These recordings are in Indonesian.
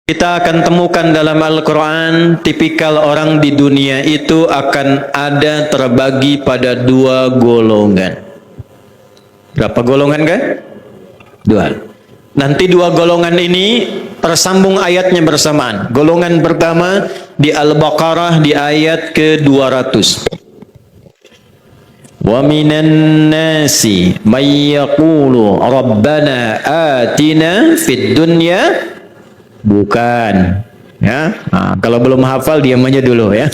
Kita akan temukan dalam Al-Quran, tipikal orang di dunia itu akan ada terbagi pada dua golongan. Berapa golongan kan? Dua. Nanti dua golongan ini tersambung ayatnya bersamaan. Golongan pertama di Al-Baqarah di ayat ke-200. Wa minan nasi may yaqulu rabbana atina fid dunya. Bukan, ya. Nah, kalau belum hafal diam aja dulu ya.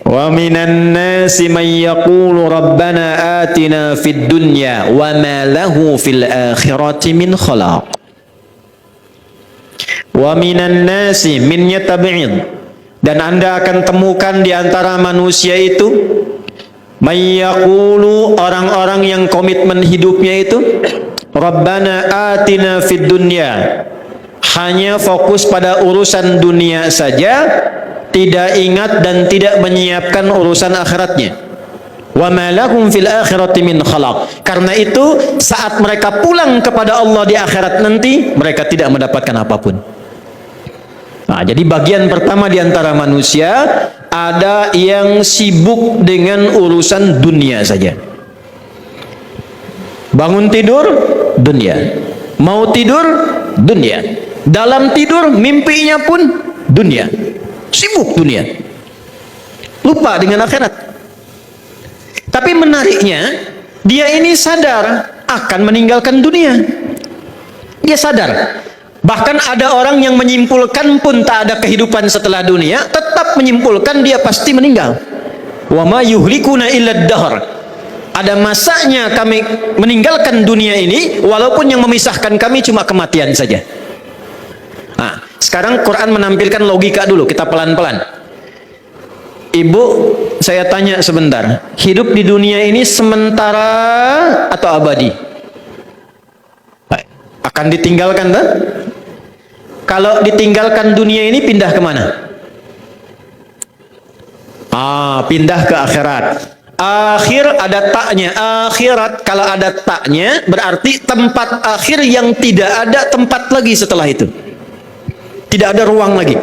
Wa minan nasi may yaqulu rabbana atina fid dunya wa ma lahu fil akhirati min khalaq. Wa minan nasi minnya tabi'in, dan Anda akan temukan di antara manusia itu may yaqulu, orang-orang yang komitmen hidupnya itu Rabbana atina fid dunya, hanya fokus pada urusan dunia saja, tidak ingat dan tidak menyiapkan urusan akhiratnya. Wa ma lahum fil akhirati min khalaq. Karena itu saat mereka pulang kepada Allah di akhirat nanti, mereka tidak mendapatkan apapun. Nah, jadi bagian pertama di antara manusia ada yang sibuk dengan urusan dunia saja. Bangun tidur, dunia. Mau tidur, dunia. Dalam tidur, mimpinya pun dunia. Sibuk dunia. Lupa dengan akhirat. Tapi menariknya, dia ini sadar akan meninggalkan dunia. Dia sadar. Bahkan ada orang yang menyimpulkan pun tak ada kehidupan setelah dunia, tetap menyimpulkan dia pasti meninggal. Wa ma yuhlikuna illa ad-dahr. Ada masanya kami meninggalkan dunia ini, walaupun yang memisahkan kami cuma kematian saja. Nah, sekarang Quran menampilkan logika dulu, kita pelan-pelan. Ibu, saya tanya sebentar, hidup di dunia ini sementara atau abadi? Akan ditinggalkan tak? Kalau ditinggalkan dunia ini pindah kemana? Pindah ke akhirat. Akhir ada taknya. Akhirat kalau ada taknya berarti tempat akhir yang tidak ada tempat lagi setelah itu. Tidak ada ruang lagi.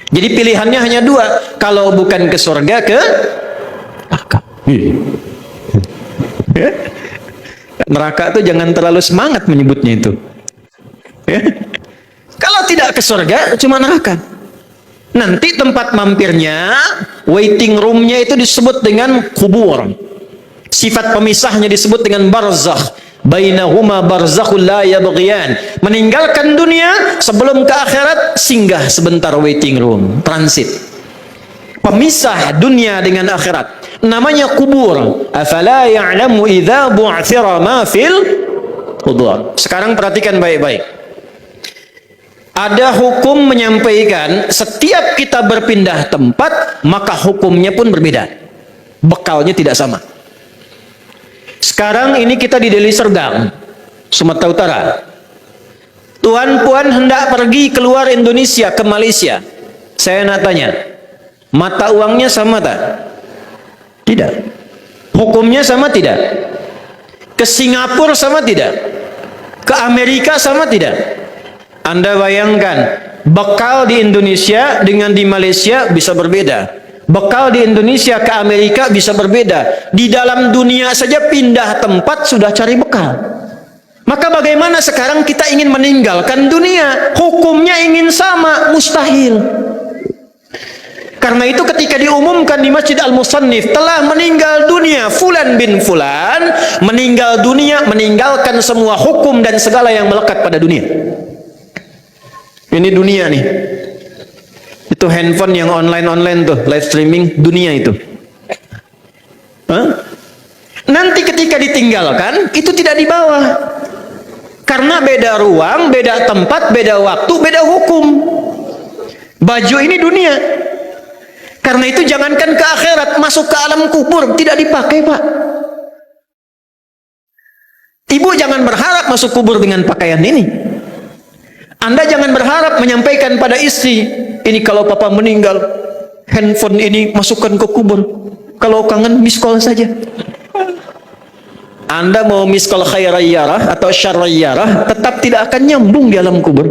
Jadi pilihannya hanya dua. Kalau bukan ke surga, ke neraka. Neraka itu jangan terlalu semangat menyebutnya itu. Kalau tidak ke surga, cuma neraka. Nanti tempat mampirnya, waiting roomnya itu disebut dengan kubur. Sifat pemisahnya disebut dengan barzakh. Bainahuma barzakhul la yabghiyan. Meninggalkan dunia sebelum ke akhirat, singgah sebentar waiting room, transit. Pemisah dunia dengan akhirat. Namanya kubur. Afala ya'lamu idza bu'thira ma fil qubur. Sekarang perhatikan baik-baik. Ada hukum menyampaikan setiap kita berpindah tempat, maka hukumnya pun berbeda. Bekalnya tidak sama. Sekarang ini kita di Deli Serdang, Sumatera Utara. Tuan puan hendak pergi keluar Indonesia ke Malaysia. Saya nak tanya, mata uangnya sama tak? Tidak. Hukumnya sama tidak? Ke Singapura sama tidak? Ke Amerika sama tidak? Anda bayangkan, bekal di Indonesia dengan di Malaysia bisa berbeda. Bekal di Indonesia ke Amerika bisa berbeda. Di dalam dunia saja pindah tempat sudah cari bekal. Maka bagaimana sekarang kita ingin meninggalkan dunia? Hukumnya ingin sama, mustahil. Karena itu ketika diumumkan di Masjid Al-Musannif telah meninggal dunia Fulan bin Fulan, meninggal dunia, meninggalkan semua hukum dan segala yang melekat pada dunia. Ini dunia nih. Itu handphone yang online tuh, live streaming dunia itu. Nanti ketika ditinggalkan, itu tidak dibawa. Karena beda ruang, beda tempat, beda waktu, beda hukum. Baju ini dunia. Karena itu jangankan ke akhirat, masuk ke alam kubur tidak dipakai, Pak. Ibu jangan berharap masuk kubur dengan pakaian ini. Anda jangan berharap menyampaikan pada istri, ini kalau papa meninggal, handphone ini masukkan ke kubur. Kalau kangen, miss call saja. Anda mau miskal khairayyarah atau syarrayyarah, tetap tidak akan nyambung di alam kubur.